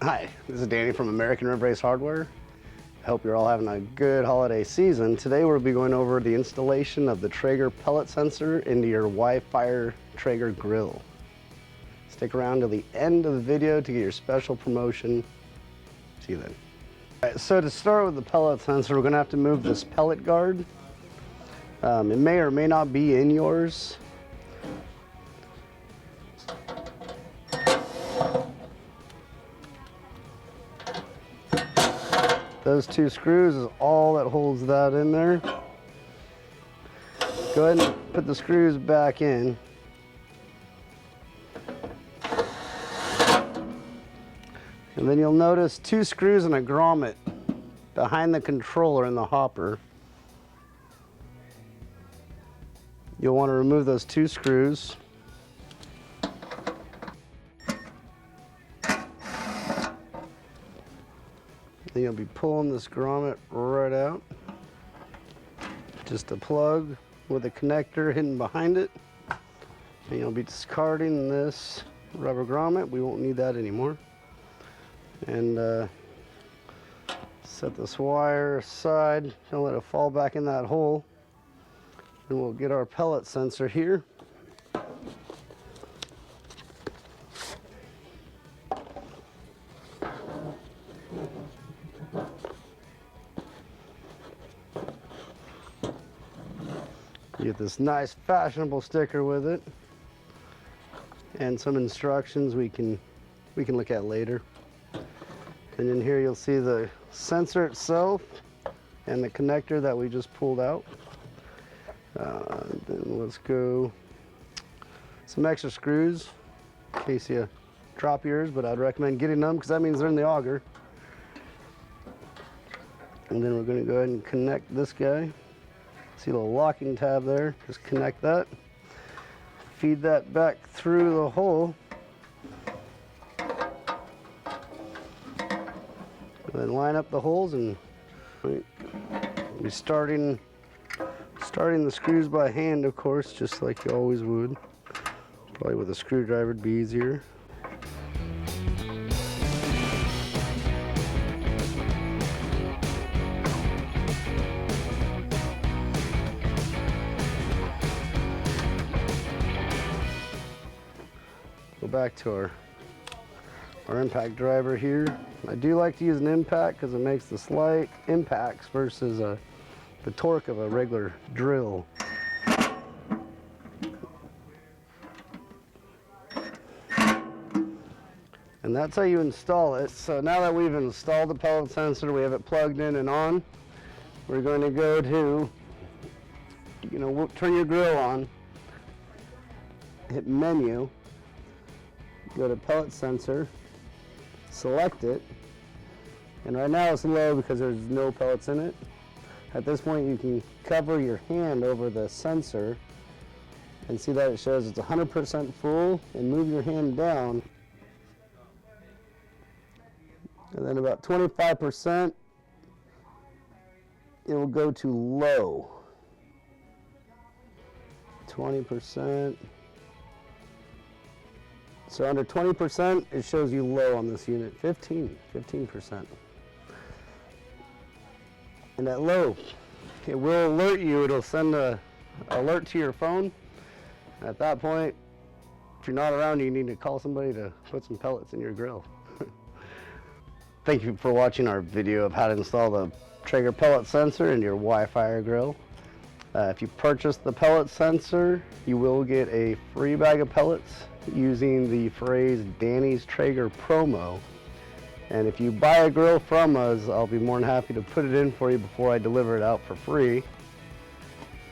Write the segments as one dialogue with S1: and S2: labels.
S1: Hi, this is Danny from American River Race Hardware. I hope you're all having a good holiday season. Today we'll be going over the installation of the Traeger pellet sensor into your Wi-Fi Traeger grill. Stick around to the end of the video to get your special promotion. See you then. All right, so to start with the pellet sensor, we're going to have to move this pellet guard. It may or may not be in yours. Those two screws is all that holds that in there. Go ahead and put the screws back in. And then you'll notice two screws and a grommet behind the controller in the hopper. You'll want to remove those two screws. Then you'll be pulling this grommet right out. Just a plug with a connector hidden behind it. And you'll be discarding this rubber grommet. We won't need that anymore. And set this wire aside. Don't let it fall back in that hole. And we'll get our pellet sensor here. You get this nice fashionable sticker with it and some instructions we can look at later. And in here you'll see the sensor itself and the connector that we just pulled out. Then let's go some extra screws in case you drop yours, but I'd recommend getting them because that means they're in the auger. And then we're going to go ahead and connect this guy. See a little locking tab there, just connect that. Feed that back through the hole. And then line up the holes and be starting the screws by hand, of course, just like you always would. Probably with a screwdriver it'd be easier. Go back to our impact driver here. I do like to use an impact because it makes the slight impacts versus the torque of a regular drill. And that's how you install it. So now that we've installed the pellet sensor, we have it plugged in and on, we're going to go to, turn your grill on, hit menu, go to pellet sensor, select it, and right now it's low because there's no pellets in it. At this point you can cover your hand over the sensor and see that it shows it's 100% full, and move your hand down, and then about 25% it will go to low. 20%. So under 20%, it shows you low on this unit. 15%. And at low, it will alert you. It'll send an alert to your phone. And at that point, if you're not around, you need to call somebody to put some pellets in your grill. Thank you for watching our video of how to install the Traeger pellet sensor in your Wi-Fi grill. If you purchase the pellet sensor, you will get a free bag of pellets using the phrase Danny's Traeger Promo. And if you buy a grill from us, I'll be more than happy to put it in for you before I deliver it out for free.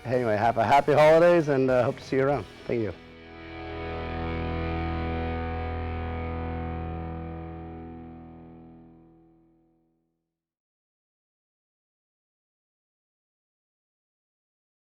S1: Anyway, have a happy holidays and hope to see you around. Thank you.